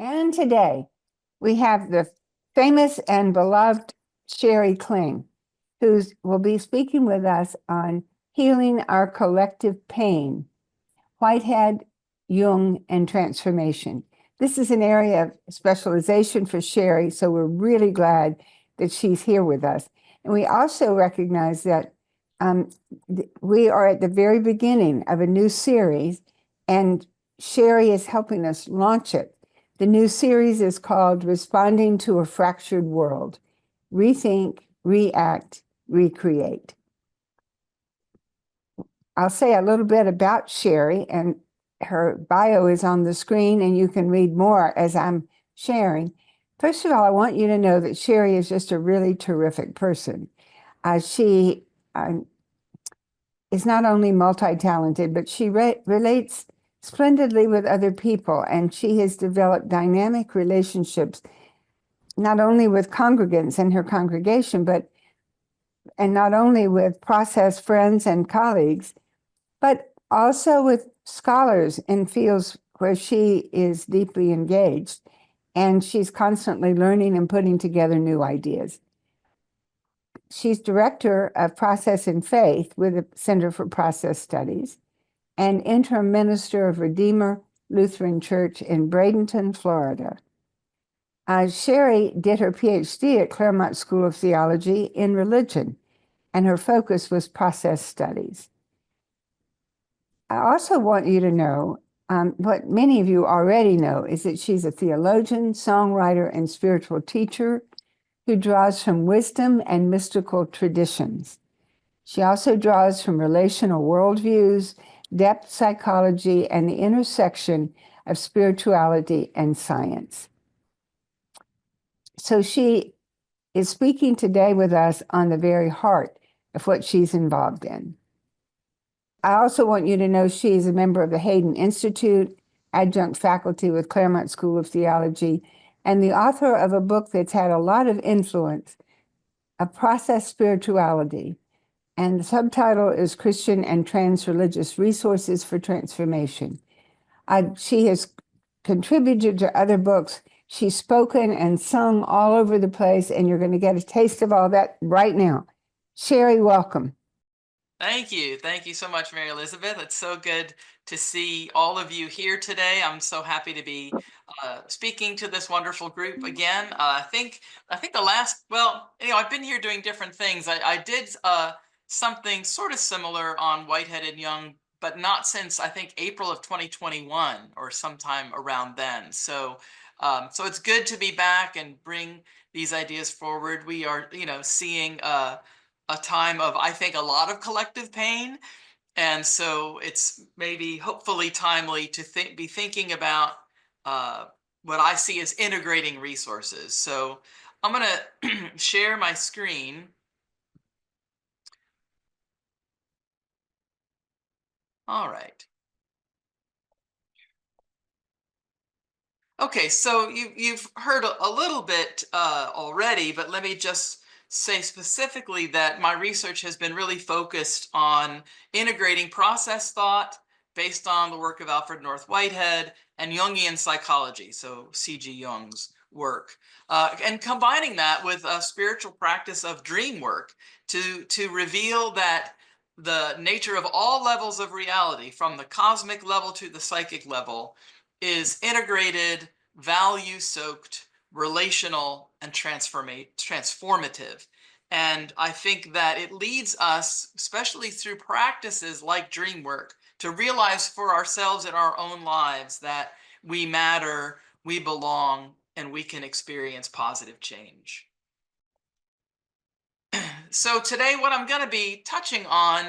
And today we have the famous and beloved Sheri Kling, who will be speaking with us on healing our collective pain, Whitehead, Jung, and transformation. This is an area of specialization for Sheri, so we're really glad that she's here with us. And we also recognize that we are at the very beginning of a new series, and Sheri is helping us launch it. The new series is called Responding to a Fractured World: Rethink, React, Recreate. I'll say a little bit about Sheri, and her bio is on the screen, and you can read more as I'm sharing. First of all, I want you to know that Sheri is just a really terrific person. She is not only multi-talented, but she relates splendidly with other people, and she has developed dynamic relationships, not only with congregants in her congregation, and not only with process friends and colleagues, but also with scholars in fields where she is deeply engaged, and she's constantly learning and putting together new ideas. She's director of Process and Faith with the Center for Process Studies and interim minister of Redeemer Lutheran Church in Bradenton, Florida. Sheri did her Ph.D. at Claremont School of Theology in religion, and her focus was process studies. I also want you to know what many of you already know is that she's a theologian, songwriter, and spiritual teacher who draws from wisdom and mystical traditions. She also draws from relational worldviews, depth psychology, and the intersection of spirituality and science. So she is speaking today with us on the very heart of what she's involved in. I also want you to know she is a member of the Hayden Institute, adjunct faculty with Claremont School of Theology, and the author of a book that's had a lot of influence, A Process Spirituality, and the subtitle is Christian and Trans-Religious Resources for Transformation. She has contributed to other books. She's spoken and sung all over the place, and you're going to get a taste of all that right now. Sheri, welcome. Thank you. Thank you so much, Mary Elizabeth. It's so good to see all of you here today. I'm so happy to be speaking to this wonderful group again. I think the last, well, I've been here doing different things. I did something sort of similar on Whitehead and Jung, but not since I think April of 2021 or sometime around then. So it's good to be back and bring these ideas forward. We are, seeing a time of, I think, a lot of collective pain. And so it's maybe hopefully timely to be thinking about what I see as integrating resources. So I'm going to share my screen. All right. Okay, so you've heard a little bit already, but let me just say specifically that my research has been really focused on integrating process thought based on the work of Alfred North Whitehead and Jungian psychology, so C.G. Jung's work, and combining that with a spiritual practice of dream work to reveal that the nature of all levels of reality, from the cosmic level to the psychic level, is integrated, value-soaked, relational, and transformative. And I think that it leads us, especially through practices like dream work, to realize for ourselves in our own lives that we matter, we belong, and we can experience positive change. So today, what I'm going to be touching on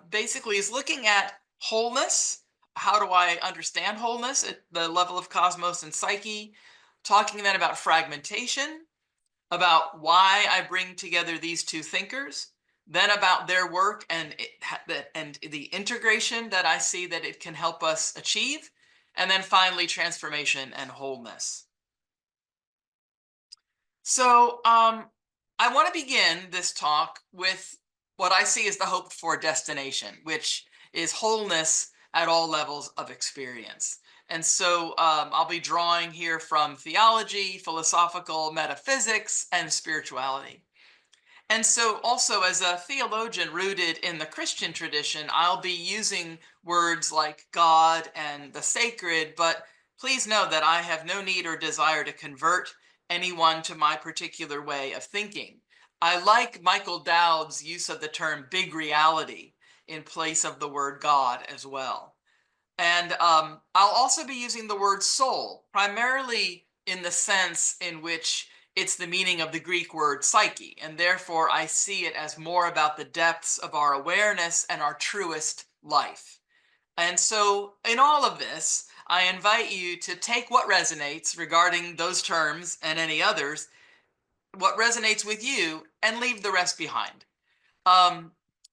basically is looking at wholeness. How do I understand wholeness at the level of cosmos and psyche? Talking then about fragmentation, about why I bring together these two thinkers, then about their work and the integration that I see that it can help us achieve, and then finally transformation and wholeness. So I want to begin this talk with what I see as the hope for destination, which is wholeness at all levels of experience. And so I'll be drawing here from theology, philosophical metaphysics, and spirituality. And so also as a theologian rooted in the Christian tradition, I'll be using words like God and the sacred, but please know that I have no need or desire to convert anyone to my particular way of thinking. I like Michael Dowd's use of the term big reality in place of the word God as well. And I'll also be using the word soul, primarily in the sense in which it's the meaning of the Greek word psyche. And therefore, I see it as more about the depths of our awareness and our truest life. And so in all of this, I invite you to take what resonates regarding those terms and any others, what resonates with you, and leave the rest behind.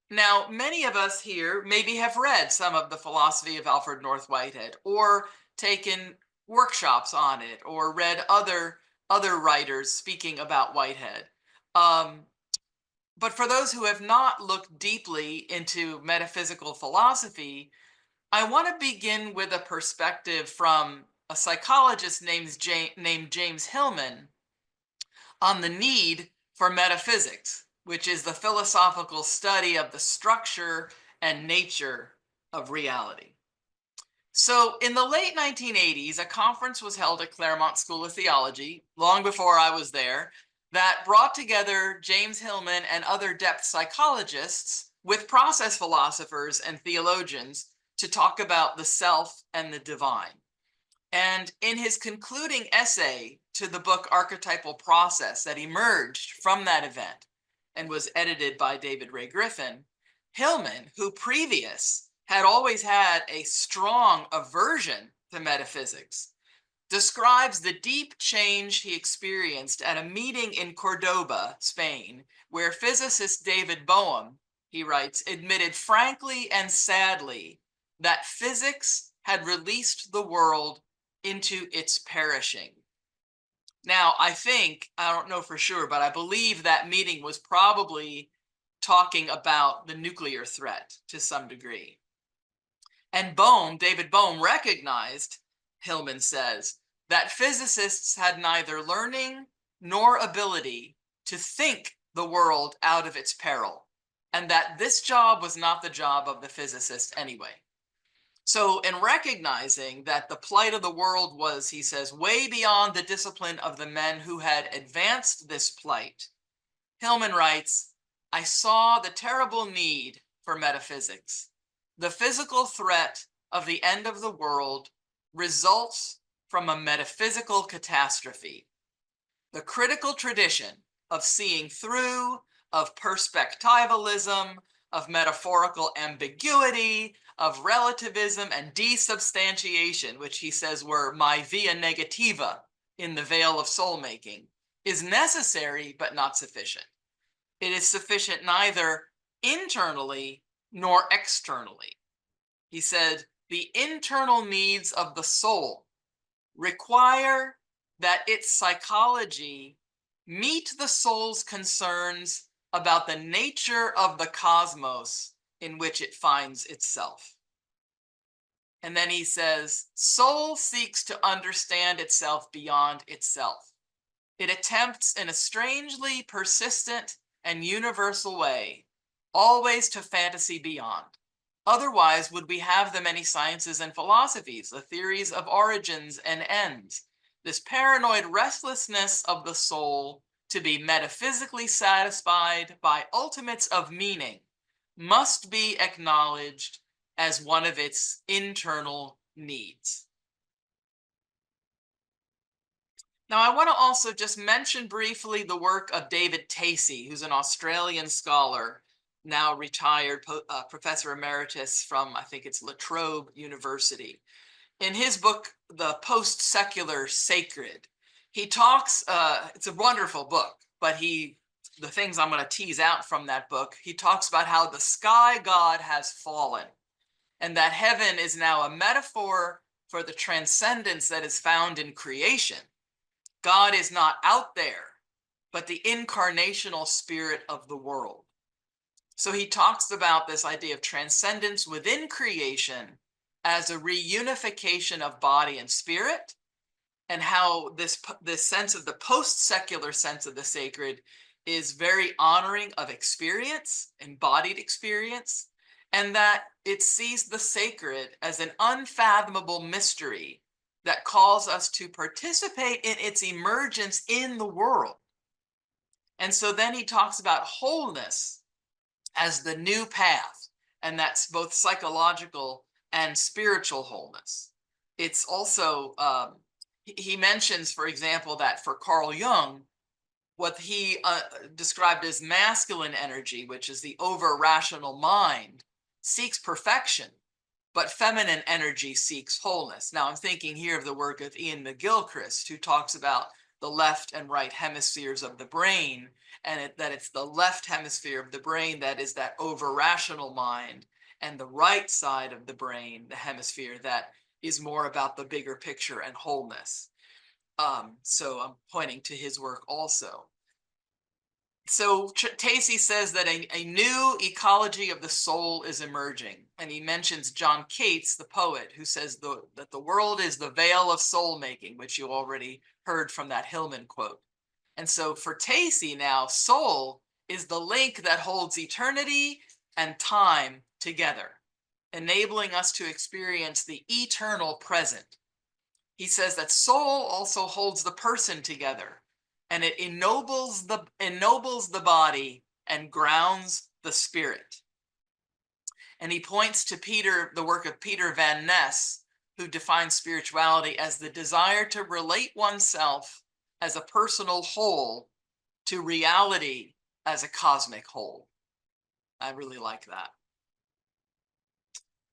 Now, many of us here maybe have read some of the philosophy of Alfred North Whitehead, or taken workshops on it, or read other writers speaking about Whitehead. But for those who have not looked deeply into metaphysical philosophy, I want to begin with a perspective from a psychologist named James Hillman on the need for metaphysics, which is the philosophical study of the structure and nature of reality. So in the late 1980s, a conference was held at Claremont School of Theology, long before I was there, that brought together James Hillman and other depth psychologists with process philosophers and theologians to talk about the self and the divine. And in his concluding essay to the book Archetypal Process that emerged from that event and was edited by David Ray Griffin, Hillman, who previous had always had a strong aversion to metaphysics, describes the deep change he experienced at a meeting in Cordoba, Spain, where physicist David Bohm, he writes, admitted frankly and sadly that physics had released the world into its perishing. Now, I don't know for sure, but I believe that meeting was probably talking about the nuclear threat to some degree. And David Bohm, recognized, Hillman says, that physicists had neither learning nor ability to think the world out of its peril, and that this job was not the job of the physicist anyway. So in recognizing that the plight of the world was, he says, way beyond the discipline of the men who had advanced this plight, Hillman writes, I saw the terrible need for metaphysics. The physical threat of the end of the world results from a metaphysical catastrophe. The critical tradition of seeing through, of perspectivalism, of metaphorical ambiguity, of relativism and desubstantiation, which he says were my via negativa in the veil of soul making, is necessary but not sufficient. It is sufficient neither internally nor externally. He said, the internal needs of the soul require that its psychology meet the soul's concerns about the nature of the cosmos in which it finds itself. And then he says, soul seeks to understand itself beyond itself. It attempts in a strangely persistent and universal way, always to fantasy beyond. Otherwise, would we have the many sciences and philosophies, the theories of origins and ends, this paranoid restlessness of the soul to be metaphysically satisfied by ultimates of meaning must be acknowledged as one of its internal needs. Now, I want to also just mention briefly the work of David Tacey, who's an Australian scholar, now retired professor emeritus from, I think it's La Trobe University. In his book, The Post-Secular Sacred, he talks, it's a wonderful book, but the things I'm going to tease out from that book, he talks about how the sky god has fallen and that heaven is now a metaphor for the transcendence that is found in creation. God is not out there, but the incarnational spirit of the world. So he talks about this idea of transcendence within creation as a reunification of body and spirit, and how this sense of the post-secular sense of the sacred is very honoring of experience, embodied experience, and that it sees the sacred as an unfathomable mystery that calls us to participate in its emergence in the world. And so then he talks about wholeness as the new path, and that's both psychological and spiritual wholeness. It's also, he mentions, for example, that for Carl Jung, what he described as masculine energy, which is the over-rational mind, seeks perfection, but feminine energy seeks wholeness. Now, I'm thinking here of the work of Ian McGilchrist, who talks about the left and right hemispheres of the brain, and that it's the left hemisphere of the brain that is that over-rational mind, and the right side of the brain, the hemisphere that is more about the bigger picture and wholeness. So I'm pointing to his work also. So Tacey says that a new ecology of the soul is emerging. And he mentions John Cates, the poet, who says that the world is the veil of soul making, which you already heard from that Hillman quote. And so for Tacey now, soul is the link that holds eternity and time together, enabling us to experience the eternal present. He says that soul also holds the person together, and it ennobles the body and grounds the spirit. And he points to the work of Peter Van Ness, who defines spirituality as the desire to relate oneself as a personal whole to reality as a cosmic whole. I really like that.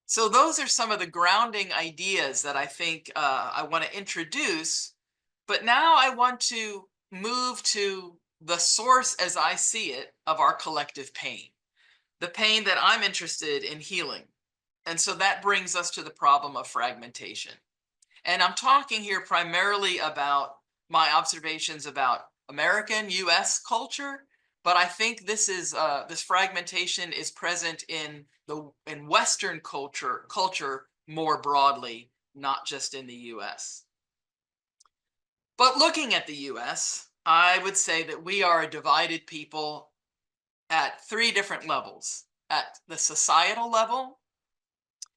So those are some of the grounding ideas that I think I want to introduce. But now I want to move to the source, as I see it, of our collective pain, the pain that I'm interested in healing. And so that brings us to the problem of fragmentation. And I'm talking here primarily about my observations about American, US culture, but I think this fragmentation is present in Western culture more broadly, not just in the US. But looking at the US, I would say that we are a divided people at three different levels: at the societal level,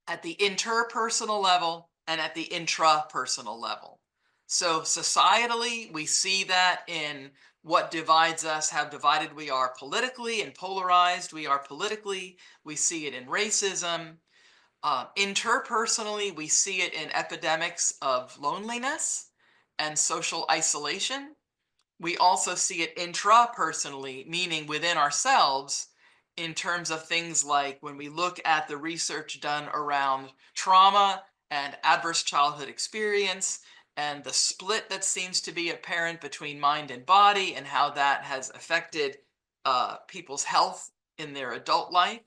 at the interpersonal level, and at the intrapersonal level. So societally, we see that in what divides us, how divided we are politically and polarized we are politically. We see it in racism. Interpersonally, we see it in epidemics of loneliness and social isolation. We also see it intrapersonally, meaning within ourselves, in terms of things like when we look at the research done around trauma and adverse childhood experience, and the split that seems to be apparent between mind and body, and how that has affected people's health in their adult life.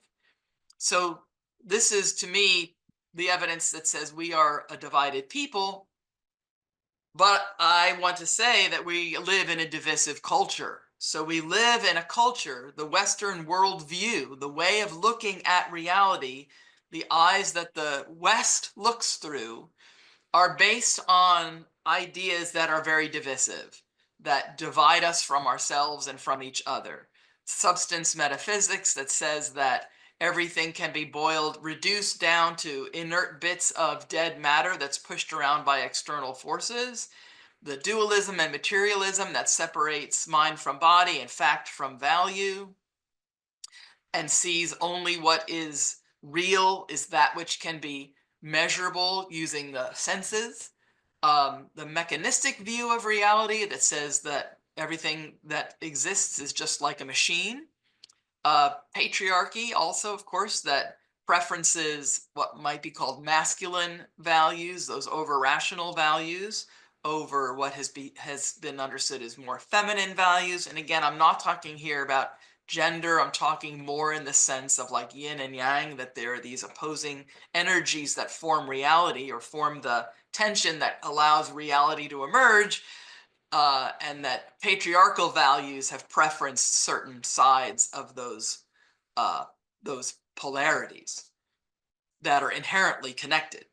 So this is, to me, the evidence that says we are a divided people. But I want to say that we live in a divisive culture. So we live in a culture, the Western worldview, the way of looking at reality, the eyes that the West looks through, are based on ideas that are very divisive, that divide us from ourselves and from each other. Substance metaphysics that says that everything can be reduced down to inert bits of dead matter that's pushed around by external forces. The dualism and materialism that separates mind from body and fact from value, and sees only what is real is that which can be measurable using the senses. The mechanistic view of reality that says that everything that exists is just like a machine. Patriarchy also, of course, that preferences what might be called masculine values, those over-rational values, over what has been understood as more feminine values. And again, I'm not talking here about gender. I'm talking more in the sense of like yin and yang, that there are these opposing energies that form reality, or form the tension that allows reality to emerge. And that patriarchal values have preferenced certain sides of those polarities that are inherently connected.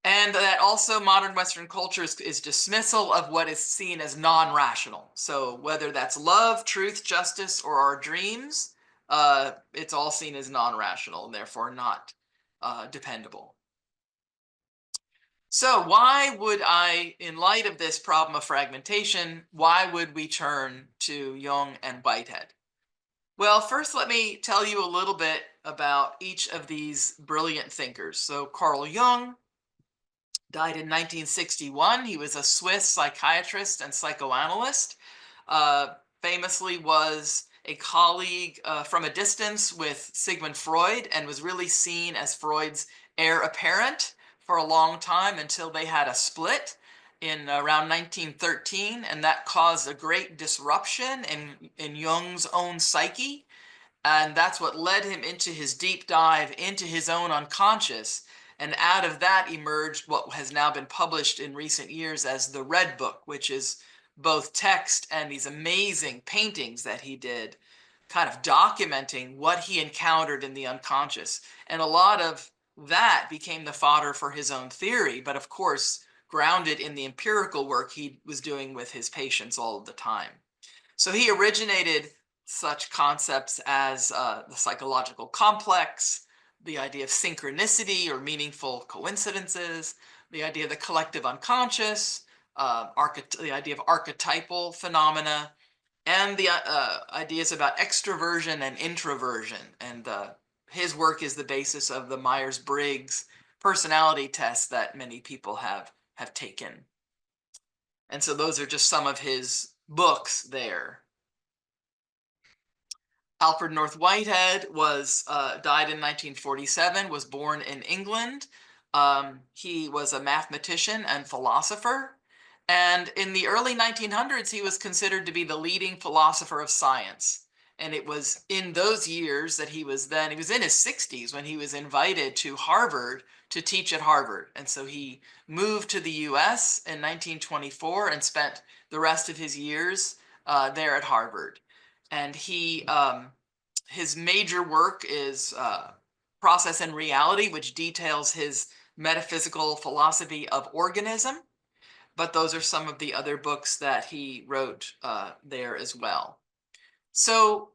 And that also modern Western culture is dismissal of what is seen as non-rational. So whether that's love, truth, justice, or our dreams, it's all seen as non-rational and therefore not dependable. So why would I, in light of this problem of fragmentation, why would we turn to Jung and Whitehead? Well, first, let me tell you a little bit about each of these brilliant thinkers. So Carl Jung died in 1961. He was a Swiss psychiatrist and psychoanalyst. Famously was a colleague from a distance with Sigmund Freud and was really seen as Freud's heir apparent for a long time until they had a split in around 1913, and that caused a great disruption in Jung's own psyche. And that's what led him into his deep dive into his own unconscious. And out of that emerged what has now been published in recent years as the Red Book, which is both text and these amazing paintings that he did, kind of documenting what he encountered in the unconscious. And a lot of that became the fodder for his own theory, but of course, grounded in the empirical work he was doing with his patients all of the time. So he originated such concepts as the psychological complex, the idea of synchronicity or meaningful coincidences, the idea of the collective unconscious, the idea of archetypal phenomena, and the ideas about extroversion and introversion. And his work is the basis of the Myers-Briggs personality test that many people have taken. And so those are just some of his books there. Alfred North Whitehead was died in 1947, was born in England. He was a mathematician and philosopher. And in the early 1900s, he was considered to be the leading philosopher of science. And it was in those years that he was in his 60s when he was invited to Harvard to teach at Harvard. And so he moved to the US in 1924 and spent the rest of his years there at Harvard. And his major work is Process and Reality, which details his metaphysical philosophy of organism. But those are some of the other books that he wrote there as well. So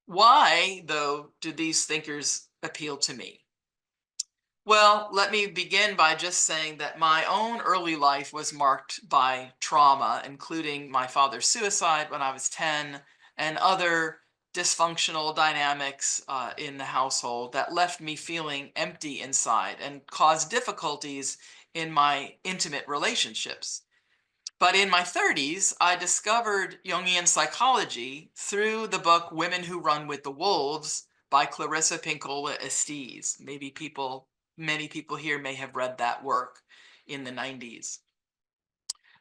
why, though, do these thinkers appeal to me? Well, let me begin by just saying that my own early life was marked by trauma, including my father's suicide when I was 10 and other dysfunctional dynamics in the household that left me feeling empty inside and caused difficulties in my intimate relationships. But in my 30s, I discovered Jungian psychology through the book Women Who Run with the Wolves by Clarissa Pinkola Estes. Many people here may have read that work in the 90s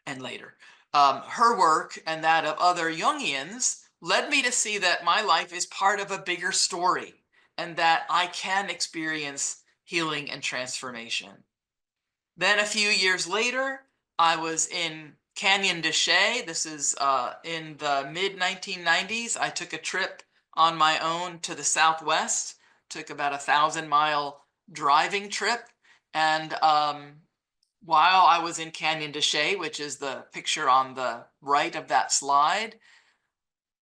and later. Her work and that of other Jungians led me to see that my life is part of a bigger story and that I can experience healing and transformation. Then a few years later, I was in Canyon de Chelly. This is in the mid-1990s. I took a trip on my own to the Southwest, took about 1,000-mile driving trip. And while I was in Canyon de Chelly, which is the picture on the right of that slide,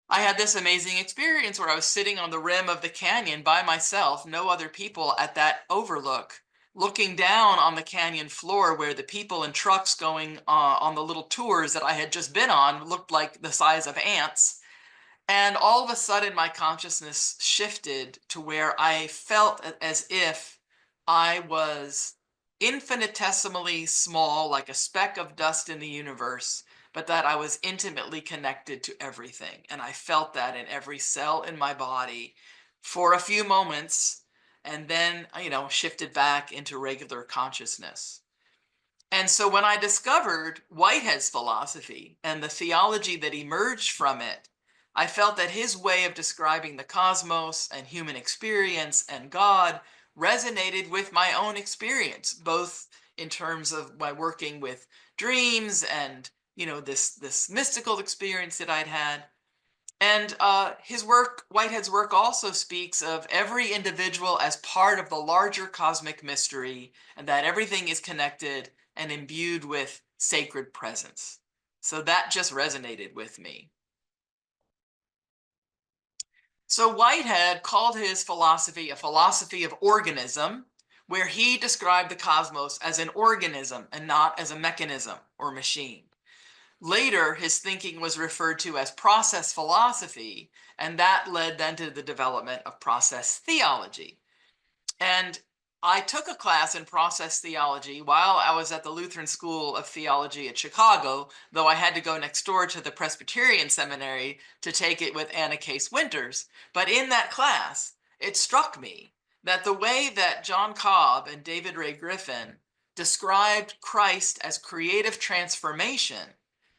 I had this amazing experience where I was sitting on the rim of the canyon by myself, no other people at that overlook, looking down on the canyon floor where the people and trucks going on the little tours that I had just been on looked like the size of ants. And all of a sudden, my consciousness shifted to where I felt as if I was infinitesimally small, like a speck of dust in the universe, but that I was intimately connected to everything. And I felt that in every cell in my body for a few moments, and then, shifted back into regular consciousness. And so when I discovered Whitehead's philosophy and the theology that emerged from it, I felt that his way of describing the cosmos and human experience and God resonated with my own experience, both in terms of my working with dreams and this mystical experience that I'd had, And his work, Whitehead's work, also speaks of every individual as part of the larger cosmic mystery, and that everything is connected and imbued with sacred presence. So that just resonated with me. So Whitehead called his philosophy a philosophy of organism, where he described the cosmos as an organism and not as a mechanism or machine. Later, his thinking was referred to as process philosophy, and that led then to the development of process theology. And I took a class in process theology while I was at the Lutheran School of Theology at Chicago, though I had to go next door to the Presbyterian Seminary to take it with Anna Case Winters. But in that class, it struck me that the way that John Cobb and David Ray Griffin described Christ as creative transformation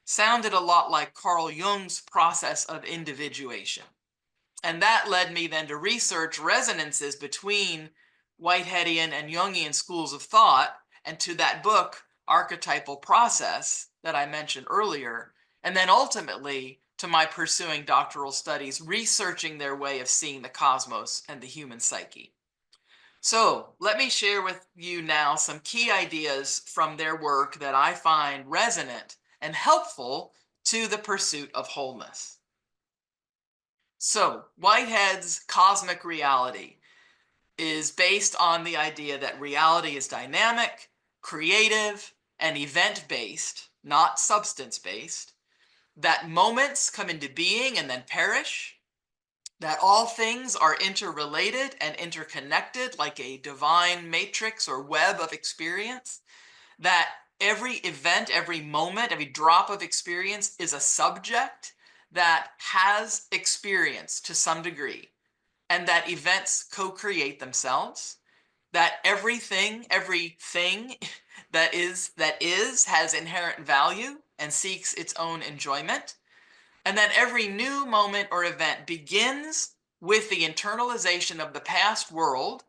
sounded a lot like Carl Jung's process of individuation. And that led me then to research resonances between Whiteheadian and Jungian schools of thought, and to that book, Archetypal Process, that I mentioned earlier, and then ultimately to my pursuing doctoral studies, researching their way of seeing the cosmos and the human psyche. So let me share with you now some key ideas from their work that I find resonant and helpful to the pursuit of wholeness. So Whitehead's cosmic reality is based on the idea that reality is dynamic, creative, and event-based, not substance-based, that moments come into being and then perish, that all things are interrelated and interconnected like a divine matrix or web of experience, that every event, every moment, every drop of experience is a subject that has experience to some degree, and that events co-create themselves, that everything that is has inherent value and seeks its own enjoyment, and that every new moment or event begins with the internalization of the past world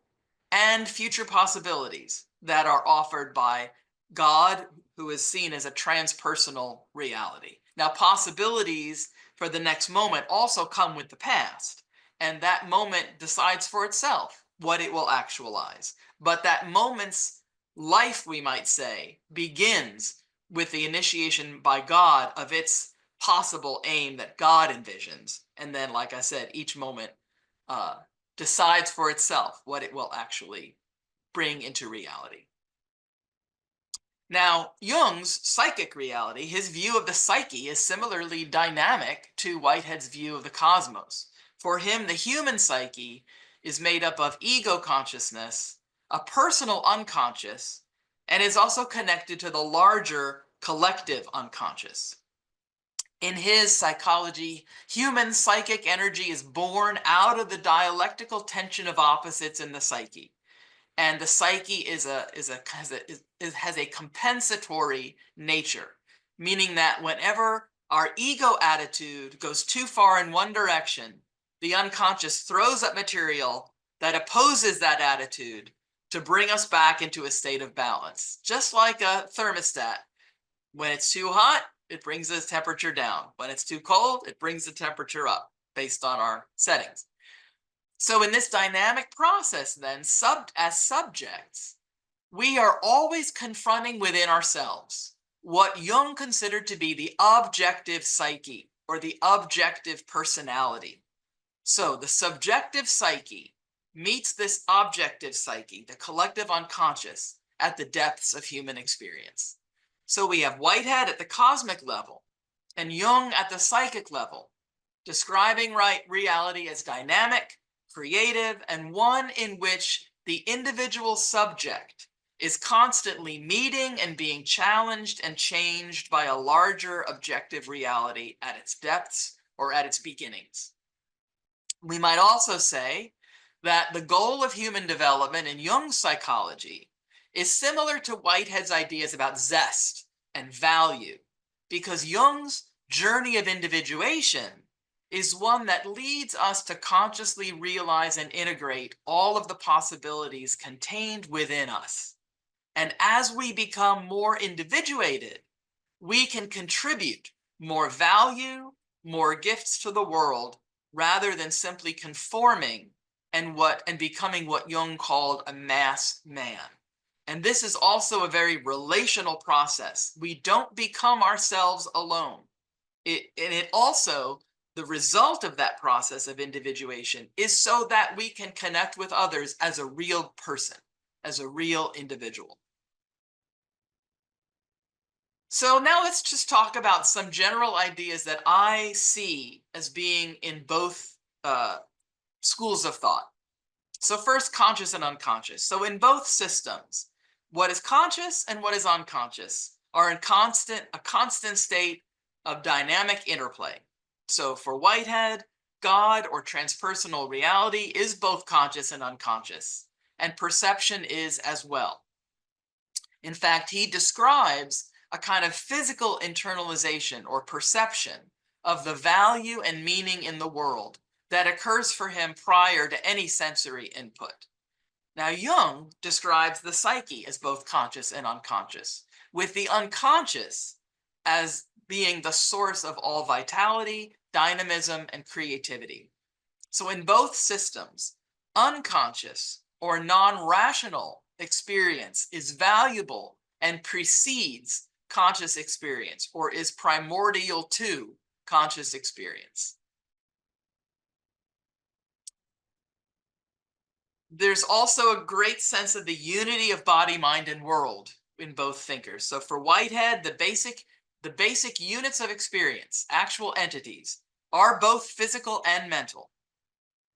and future possibilities that are offered by God, who is seen as a transpersonal reality. Now, possibilities for the next moment also come with the past, and that moment decides for itself what it will actualize. But that moment's life, we might say, begins with the initiation by God of its possible aim that God envisions. And then, like I said, each moment decides for itself what it will actually bring into reality. Now, Jung's psychic reality, his view of the psyche, is similarly dynamic to Whitehead's view of the cosmos. For him, the human psyche is made up of ego consciousness, a personal unconscious, and is also connected to the larger collective unconscious. In his psychology, human psychic energy is born out of the dialectical tension of opposites in the psyche. And the psyche has a compensatory nature, meaning that whenever our ego attitude goes too far in one direction, the unconscious throws up material that opposes that attitude to bring us back into a state of balance. Just like a thermostat. When it's too hot, it brings the temperature down. When it's too cold, it brings the temperature up based on our settings. So in this dynamic process then, as subjects, we are always confronting within ourselves what Jung considered to be the objective psyche or the objective personality. So the subjective psyche meets this objective psyche, the collective unconscious, at the depths of human experience. So we have Whitehead at the cosmic level and Jung at the psychic level, describing reality as dynamic, creative, and one in which the individual subject is constantly meeting and being challenged and changed by a larger objective reality at its depths or at its beginnings. We might also say that the goal of human development in Jung's psychology is similar to Whitehead's ideas about zest and value, because Jung's journey of individuation is one that leads us to consciously realize and integrate all of the possibilities contained within us. And as we become more individuated, we can contribute more value more gifts to the world rather than simply conforming and becoming what Jung called a mass man. And this is also a very relational process. We don't become ourselves alone. It also, the result of that process of individuation is so that we can connect with others as a real person, as a real individual. So now let's just talk about some general ideas that I see as being in both schools of thought. So first, conscious and unconscious. So in both systems, what is conscious and what is unconscious are in a constant state of dynamic interplay. So for Whitehead, God or transpersonal reality is both conscious and unconscious, and perception is as well. In fact, he describes a kind of physical internalization or perception of the value and meaning in the world that occurs for him prior to any sensory input. Now, Jung describes the psyche as both conscious and unconscious, with the unconscious as being the source of all vitality, dynamism, and creativity. So in both systems, unconscious or non-rational experience is valuable and precedes conscious experience, or is primordial to conscious experience. There's also a great sense of the unity of body, mind, and world in both thinkers. So for Whitehead, the basic units of experience, actual entities, are both physical and mental.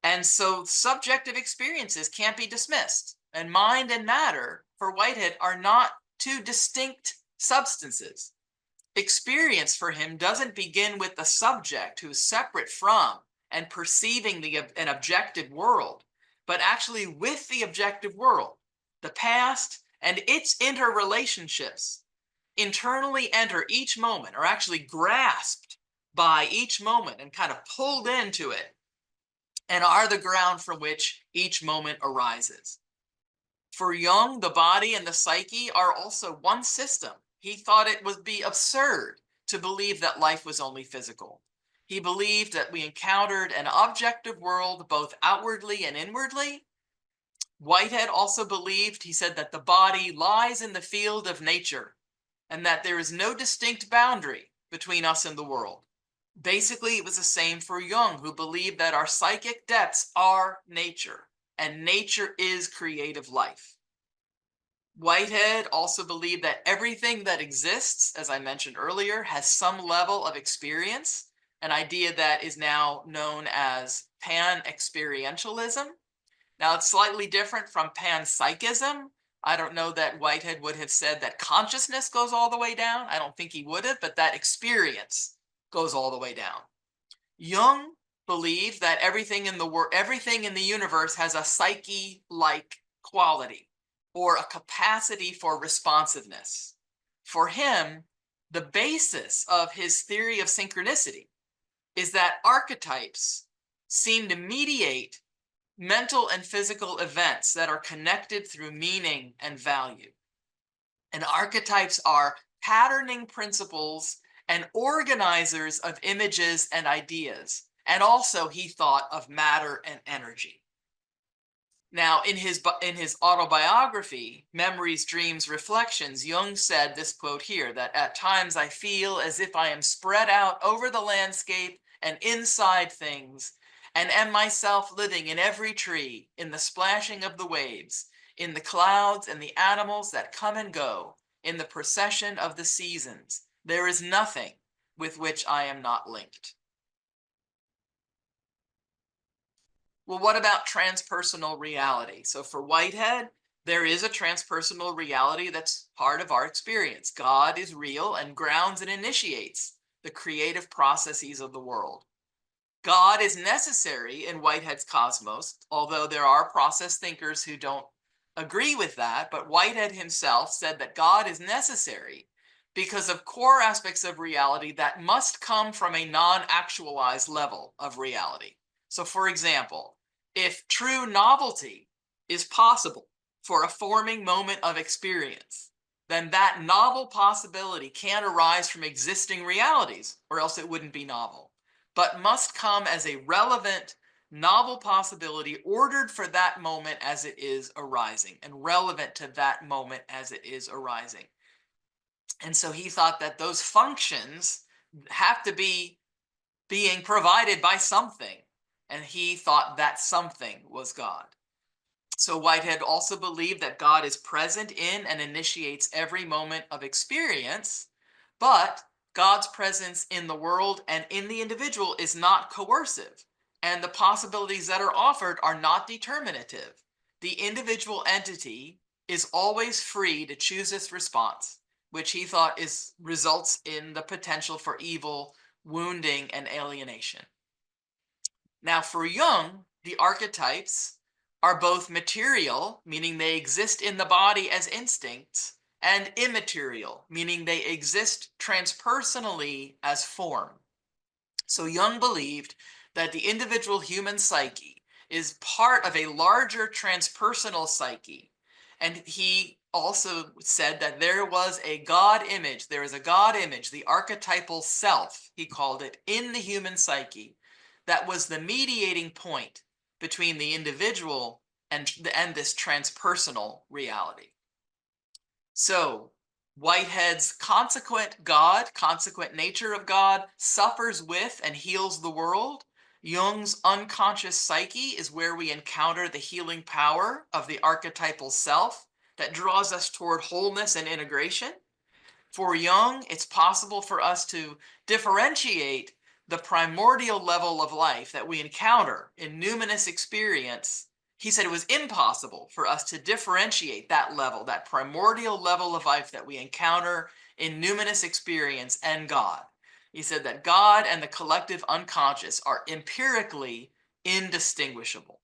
And so subjective experiences can't be dismissed. And mind and matter, for Whitehead, are not two distinct substances. Experience for him doesn't begin with the subject who is separate from and perceiving an objective world, but actually with the objective world. The past and its interrelationships internally enter each moment, are actually grasped by each moment and kind of pulled into it, and are the ground from which each moment arises. For Jung, the body and the psyche are also one system. He thought it would be absurd to believe that life was only physical. He believed that we encountered an objective world both outwardly and inwardly. Whitehead also believed, he said, that the body lies in the field of nature and that there is no distinct boundary between us and the world. Basically, it was the same for Jung, who believed that our psychic depths are nature, and nature is creative life. Whitehead also believed that everything that exists, as I mentioned earlier, has some level of experience, an idea that is now known as pan-experientialism. Now, it's slightly different from panpsychism. I don't know that Whitehead would have said that consciousness goes all the way down. I don't think he would have, but that experience goes all the way down. Jung believed that everything in the universe has a psyche-like quality or a capacity for responsiveness. For him, the basis of his theory of synchronicity is that archetypes seem to mediate mental and physical events that are connected through meaning and value. And archetypes are patterning principles and organizers of images and ideas. And also, he thought of matter and energy. Now, in his autobiography, Memories, Dreams, Reflections, Jung said this quote here, that at times I feel as if I am spread out over the landscape and inside things, and am myself living in every tree, in the splashing of the waves, in the clouds and the animals that come and go, in the procession of the seasons. There is nothing with which I am not linked. Well, what about transpersonal reality? So for Whitehead, there is a transpersonal reality that's part of our experience. God is real and grounds and initiates the creative processes of the world. God is necessary in Whitehead's cosmos, although there are process thinkers who don't agree with that. But Whitehead himself said that God is necessary because of core aspects of reality that must come from a non-actualized level of reality. So for example, if true novelty is possible for a forming moment of experience, then that novel possibility can't arise from existing realities, or else it wouldn't be novel. but must come as a relevant, novel possibility ordered for that moment as it is arising and relevant to that moment as it is arising. And so he thought that those functions have to be being provided by something. And he thought that something was God. So Whitehead also believed that God is present in and initiates every moment of experience, but God's presence in the world and in the individual is not coercive, and the possibilities that are offered are not determinative. The individual entity is always free to choose its response, which he thought results in the potential for evil, wounding, and alienation. Now, for Jung, the archetypes are both material, meaning they exist in the body as instincts, and immaterial, meaning they exist transpersonally as form. So Jung believed that the individual human psyche is part of a larger transpersonal psyche. And he also said that there was a God image, there is a God image, the archetypal self, he called it, in the human psyche, that was the mediating point between the individual and this transpersonal reality. So Whitehead's consequent God, consequent nature of God, suffers with and heals the world. Jung's unconscious psyche is where we encounter the healing power of the archetypal self that draws us toward wholeness and integration. For Jung, it's possible for us to differentiate the primordial level of life that we encounter in numinous experience. He said it was impossible for us to differentiate that level, that primordial level of life that we encounter in numinous experience and God. He said that God and the collective unconscious are empirically indistinguishable.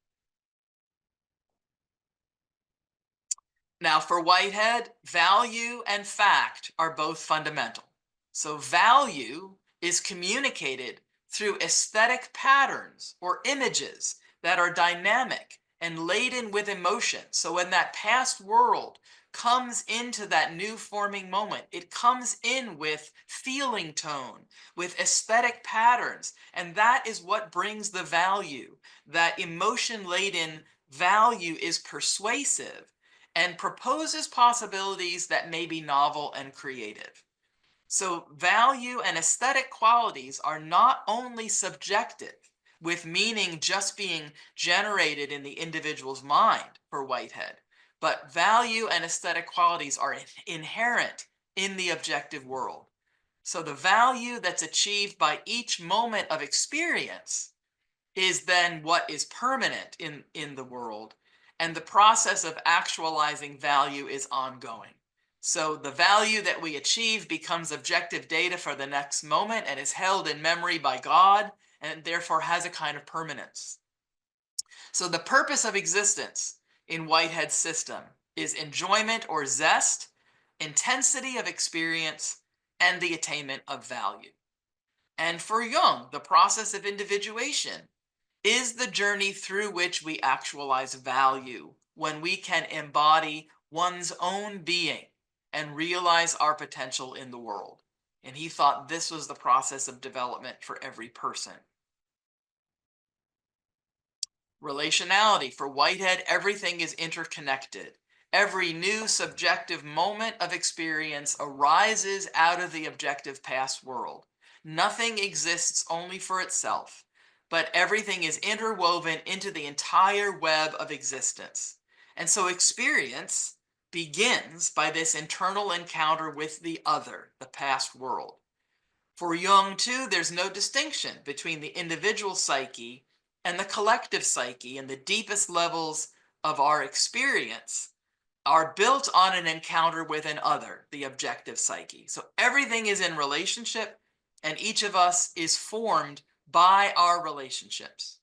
Now, for Whitehead, value and fact are both fundamental. So value is communicated through aesthetic patterns or images that are dynamic and laden with emotion. So when that past world comes into that new forming moment, it comes in with feeling tone, with aesthetic patterns, and that is what brings the value. That emotion-laden value is persuasive and proposes possibilities that may be novel and creative. So value and aesthetic qualities are not only subjective, with meaning just being generated in the individual's mind for Whitehead, but value and aesthetic qualities are inherent in the objective world. So the value that's achieved by each moment of experience is then what is permanent in the world, and the process of actualizing value is ongoing. So the value that we achieve becomes objective data for the next moment and is held in memory by God, and therefore has a kind of permanence. So the purpose of existence in Whitehead's system is enjoyment or zest, intensity of experience, and the attainment of value. And for Jung, the process of individuation is the journey through which we actualize value, when we can embody one's own being and realize our potential in the world. And he thought this was the process of development for every person. Relationality. For Whitehead, everything is interconnected. Every new subjective moment of experience arises out of the objective past world. Nothing exists only for itself, but everything is interwoven into the entire web of existence. And so experience begins by this internal encounter with the other, the past world. For Jung, too, there's no distinction between the individual psyche and the collective psyche, and the deepest levels of our experience are built on an encounter with an other, the objective psyche. So everything is in relationship, and each of us is formed by our relationships.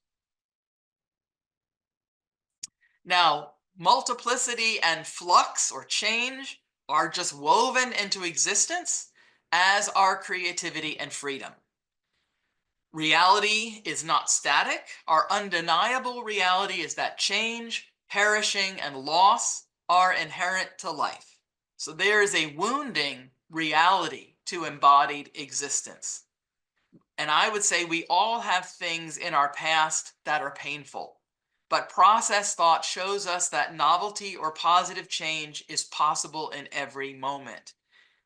Now, multiplicity and flux or change are just woven into existence, as are creativity and freedom. Reality is not static. Our undeniable reality is that change, perishing, and loss are inherent to life. So there is a wounding reality to embodied existence. And I would say we all have things in our past that are painful. But process thought shows us that novelty or positive change is possible in every moment.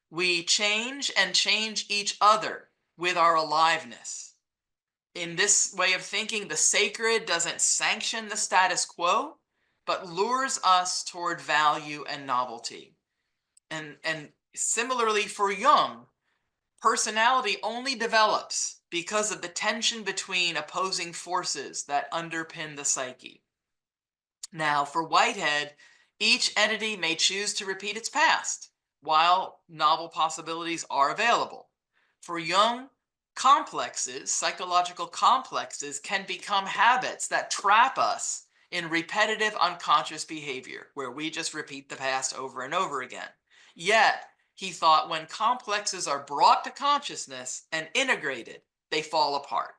We change and change each other with our aliveness. In this way of thinking, the sacred doesn't sanction the status quo, but lures us toward value and novelty. And similarly for Jung, personality only develops because of the tension between opposing forces that underpin the psyche. Now, for Whitehead, each entity may choose to repeat its past, while novel possibilities are available. For Jung, complexes, psychological complexes, can become habits that trap us in repetitive unconscious behavior, where we just repeat the past over and over again. Yet, he thought when complexes are brought to consciousness and integrated, they fall apart.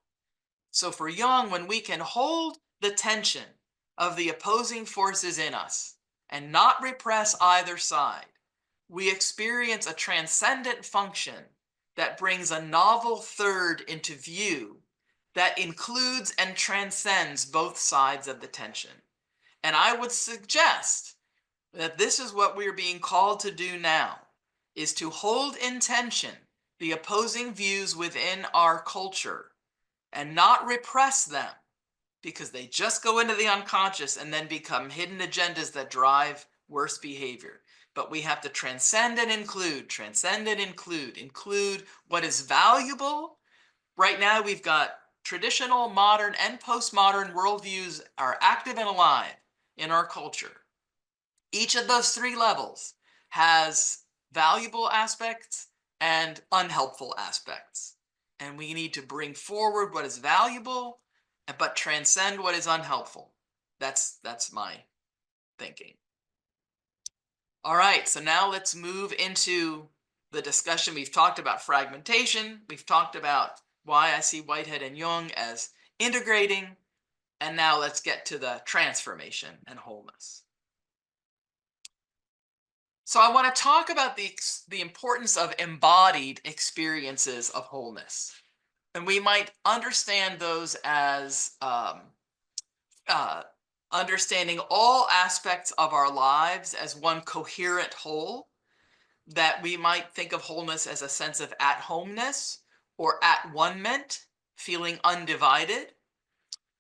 So for Jung, when we can hold the tension of the opposing forces in us and not repress either side, we experience a transcendent function that brings a novel third into view that includes and transcends both sides of the tension. And I would suggest that this is what we're being called to do now, is to hold in tension the opposing views within our culture and not repress them, because they just go into the unconscious and then become hidden agendas that drive worse behavior. But we have to transcend and include what is valuable. Right now, we've got traditional, modern, and postmodern worldviews are active and alive in our culture. Each of those three levels has valuable aspects and unhelpful aspects. And we need to bring forward what is valuable, but transcend what is unhelpful. That's my thinking. All right, so now let's move into the discussion. We've talked about fragmentation. We've talked about why I see Whitehead and Jung as integrating. And now let's get to the transformation and wholeness. So I want to talk about the importance of embodied experiences of wholeness. And we might understand those as understanding all aspects of our lives as one coherent whole, that we might think of wholeness as a sense of at-homeness or at-one-ment, feeling undivided,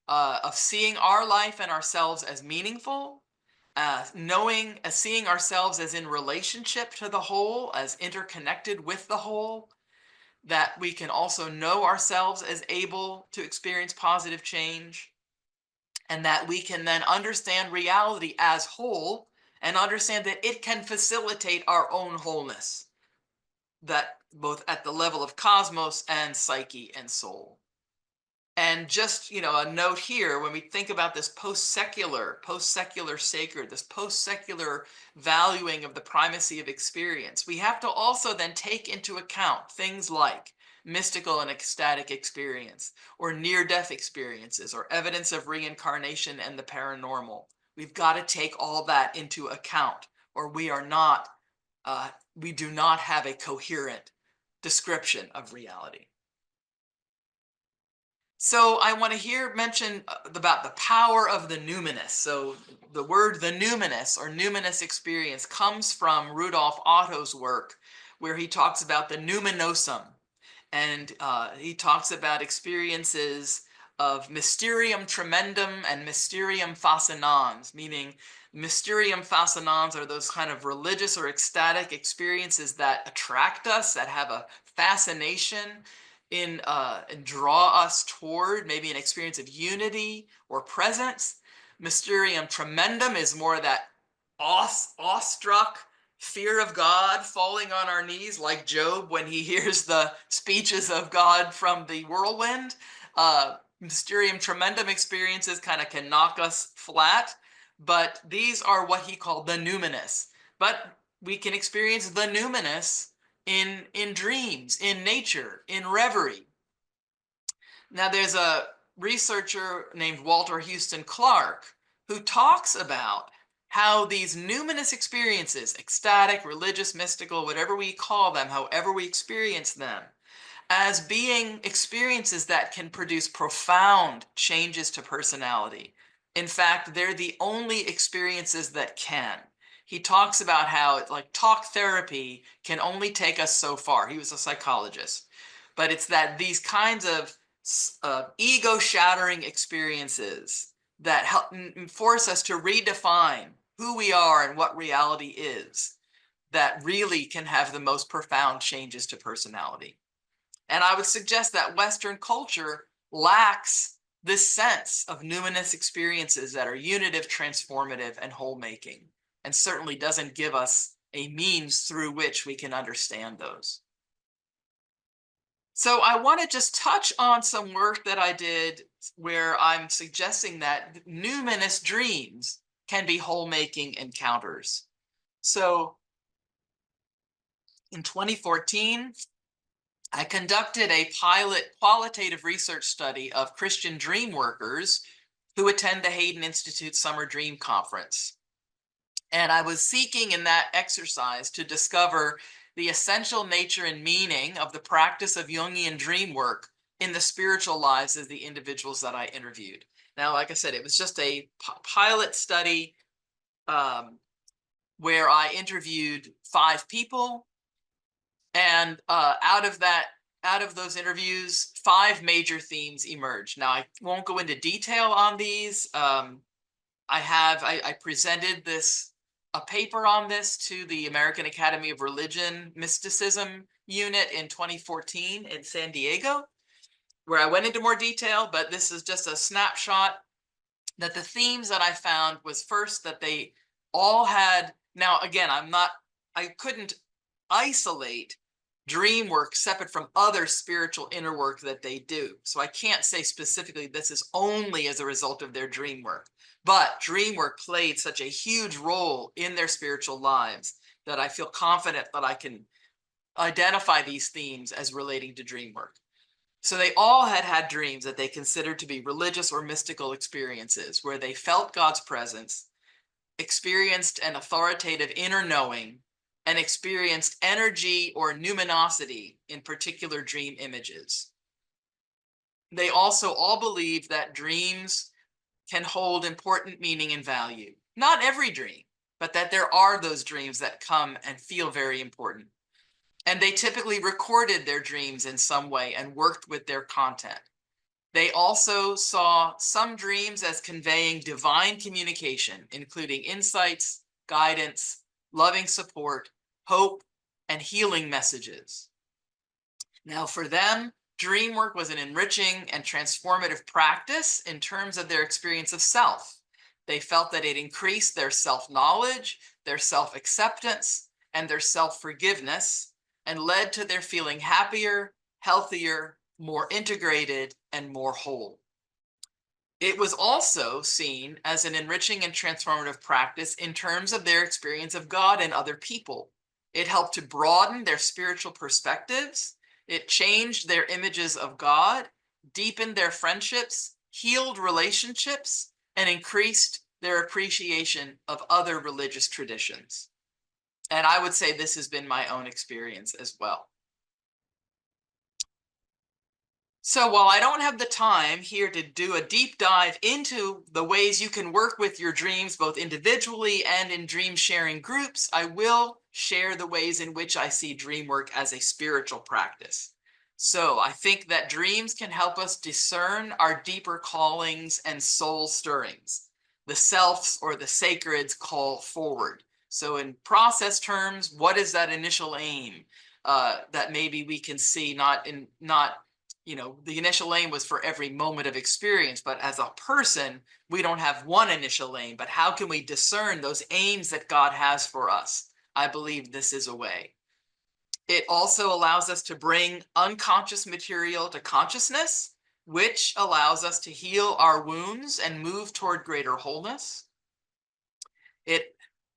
of seeing our life and ourselves as meaningful, seeing ourselves as in relationship to the whole, as interconnected with the whole, that we can also know ourselves as able to experience positive change, and that we can then understand reality as whole and understand that it can facilitate our own wholeness, that both at the level of cosmos and psyche and soul. And just, a note here, when we think about this post-secular sacred, this post-secular valuing of the primacy of experience, we have to also then take into account things like mystical and ecstatic experience, or near-death experiences, or evidence of reincarnation and the paranormal. We've got to take all that into account, or we do not have a coherent description of reality. So I want to mention about the power of the numinous. So the word the numinous or numinous experience comes from Rudolf Otto's work, where he talks about the numinosum. And he talks about experiences of mysterium tremendum and mysterium fascinans, meaning mysterium fascinans are those kind of religious or ecstatic experiences that attract us, that have a fascination and draw us toward maybe an experience of unity or presence. Mysterium tremendum is more that awestruck fear of God, falling on our knees like Job when he hears the speeches of God from the whirlwind. Mysterium tremendum experiences kind of can knock us flat, but these are what he called the numinous. But we can experience the numinous in dreams, in nature, in reverie. Now, there's a researcher named Walter Houston Clark who talks about how these numinous experiences, ecstatic, religious, mystical, whatever we call them, however we experience them, as being experiences that can produce profound changes to personality. In fact, they're the only experiences that can. He talks about how like talk therapy can only take us so far. He was a psychologist, but it's that these kinds of ego shattering experiences that help force us to redefine who we are and what reality is, that really can have the most profound changes to personality. And I would suggest that Western culture lacks this sense of numinous experiences that are unitive, transformative, and whole-making, and certainly doesn't give us a means through which we can understand those. So I want to just touch on some work that I did where I'm suggesting that numinous dreams can be whole-making encounters. So in 2014, I conducted a pilot qualitative research study of Christian dream workers who attend the Hayden Institute Summer Dream Conference. And I was seeking in that exercise to discover the essential nature and meaning of the practice of Jungian dream work in the spiritual lives of the individuals that I interviewed. Now, like I said, it was just a pilot study where I interviewed 5 people. And out of those interviews, 5 major themes emerged. Now, I won't go into detail on these. I presented a paper on this to the American Academy of Religion Mysticism unit in 2014 in San Diego, where I went into more detail, but this is just a snapshot. That the themes that I found was first that they all had, now again, I couldn't isolate dream work separate from other spiritual inner work that they do. So I can't say specifically this is only as a result of their dream work, but dream work played such a huge role in their spiritual lives that I feel confident that I can identify these themes as relating to dream work. So they all had dreams that they considered to be religious or mystical experiences where they felt God's presence, experienced an authoritative inner knowing, and experienced energy or numinosity in particular dream images. They also all believe that dreams can hold important meaning and value. Not every dream, but that there are those dreams that come and feel very important. And they typically recorded their dreams in some way and worked with their content. They also saw some dreams as conveying divine communication, including insights, guidance, loving support, hope, and healing messages. Now, for them, dream work was an enriching and transformative practice in terms of their experience of self. They felt that it increased their self-knowledge, their self-acceptance, and their self-forgiveness, and led to their feeling happier, healthier, more integrated, and more whole. It was also seen as an enriching and transformative practice in terms of their experience of God and other people. It helped to broaden their spiritual perspectives. It changed their images of God, deepened their friendships, healed relationships, and increased their appreciation of other religious traditions. And I would say this has been my own experience as well. So while I don't have the time here to do a deep dive into the ways you can work with your dreams, both individually and in dream sharing groups, I will share the ways in which I see dream work as a spiritual practice. So I think that dreams can help us discern our deeper callings and soul stirrings, the self's or the sacred's call forward. So in process terms, what is that initial aim that maybe we can see the initial aim was for every moment of experience, but as a person, we don't have one initial aim, but how can we discern those aims that God has for us? I believe this is a way. It also allows us to bring unconscious material to consciousness, which allows us to heal our wounds and move toward greater wholeness.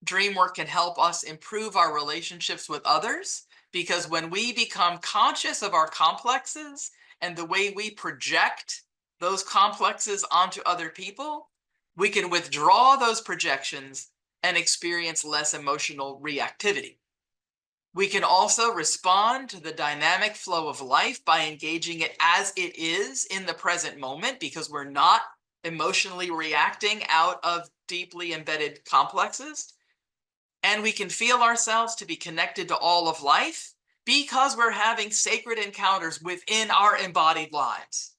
Dream work can help us improve our relationships with others, because when we become conscious of our complexes and the way we project those complexes onto other people, we can withdraw those projections and experience less emotional reactivity. We can also respond to the dynamic flow of life by engaging it as it is in the present moment, because we're not emotionally reacting out of deeply embedded complexes. And we can feel ourselves to be connected to all of life because we're having sacred encounters within our embodied lives.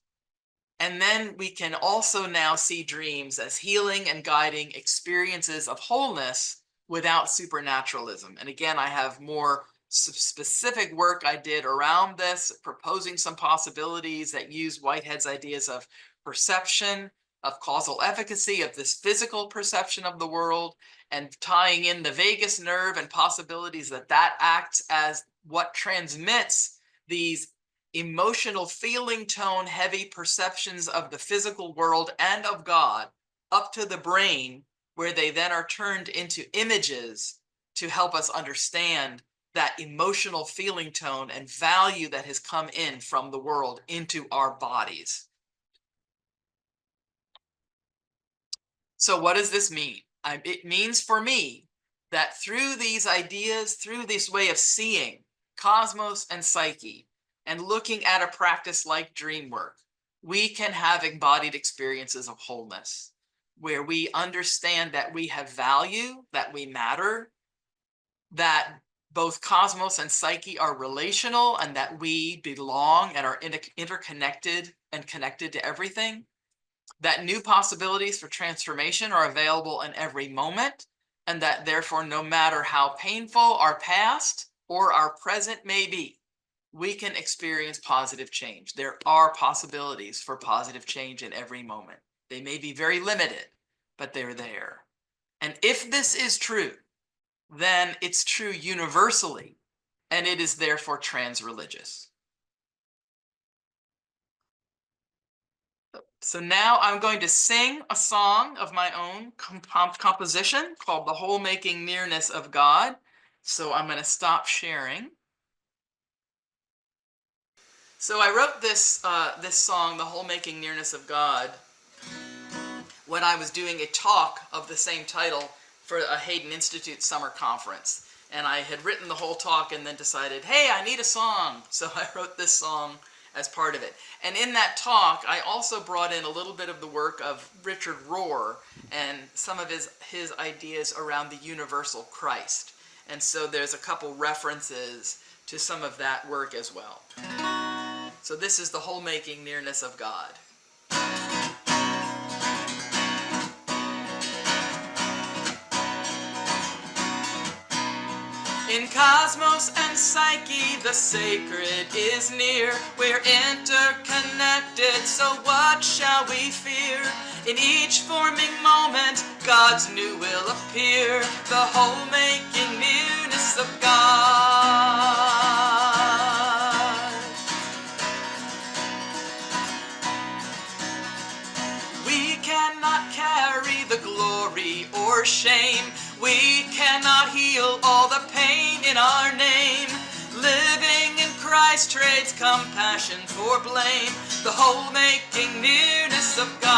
And then we can also now see dreams as healing and guiding experiences of wholeness without supernaturalism. And again, I have more specific work I did around this, proposing some possibilities that use Whitehead's ideas of perception, of causal efficacy, of this physical perception of the world, and tying in the vagus nerve and possibilities that that acts as what transmits these emotional feeling tone heavy perceptions of the physical world and of God up to the brain, where they then are turned into images to help us understand that emotional feeling tone and value that has come in from the world into our bodies. So what does this mean? It means for me that through these ideas, through this way of seeing cosmos and psyche, and looking at a practice like dream work, we can have embodied experiences of wholeness, where we understand that we have value, that we matter, that both cosmos and psyche are relational, and that we belong and are interconnected and connected to everything, that new possibilities for transformation are available in every moment, and that therefore, no matter how painful our past or our present may be, we can experience positive change. There are possibilities for positive change in every moment. They may be very limited, but they're there. And if this is true, then it's true universally, and it is therefore trans-religious. So now I'm going to sing a song of my own composition called The Whole Making Nearness of God. So I'm going to stop sharing. So I wrote this song, The Whole Making Nearness of God, when I was doing a talk of the same title for a Hayden Institute summer conference. And I had written the whole talk and then decided, hey, I need a song. So I wrote this song as part of it. And in that talk, I also brought in a little bit of the work of Richard Rohr and some of his ideas around the universal Christ. And so there's a couple references to some of that work as well. So this is The Whole Making Nearness of God. In cosmos and psyche, the sacred is near. We're interconnected, so what shall we fear? In each forming moment, God's new will appear, the whole making nearness of God. We cannot carry the glory or shame. We cannot heal all the pain in our name. Living in Christ trades compassion for blame, the whole making nearness of God.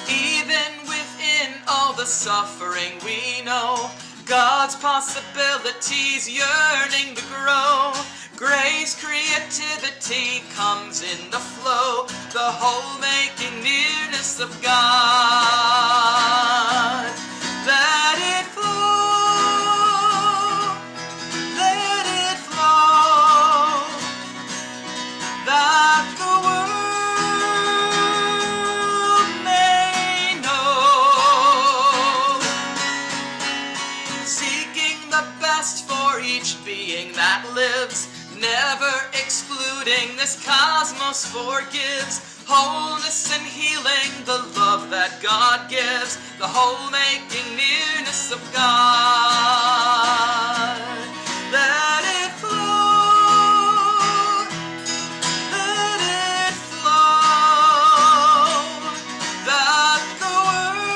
Even within all the suffering we know, God's possibilities yearning to grow. Grace, creativity comes in the flow, the whole making nearness of God. Let it flow, let it flow, that the world may know. Seeking the best for each being that lives, never excluding, this cosmos forgives. Wholeness and healing, the love that God gives, the whole making nearness of God. Let it flow, let it flow, that the world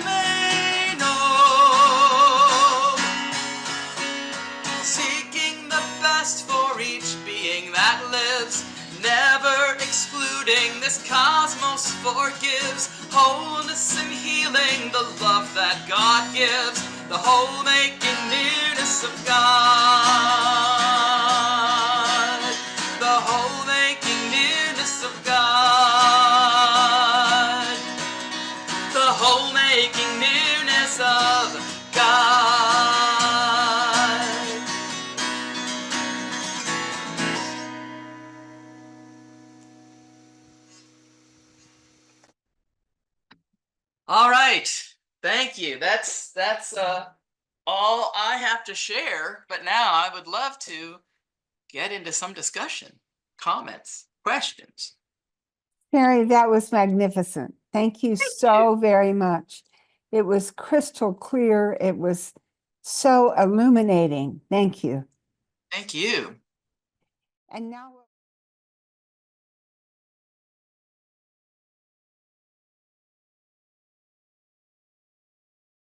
may know. Seeking the best for each being that lives, never excluding, this cosmos forgives, wholeness and healing, the love that God gives, the whole making nearness of God, the whole making nearness of God, the whole making nearness of God. All right, thank you. That's all I have to share, but now I would love to get into some discussion, comments, questions. Sheri, that was magnificent. Thank you so very much. It was crystal clear. It was so illuminating. Thank you. Thank you. And now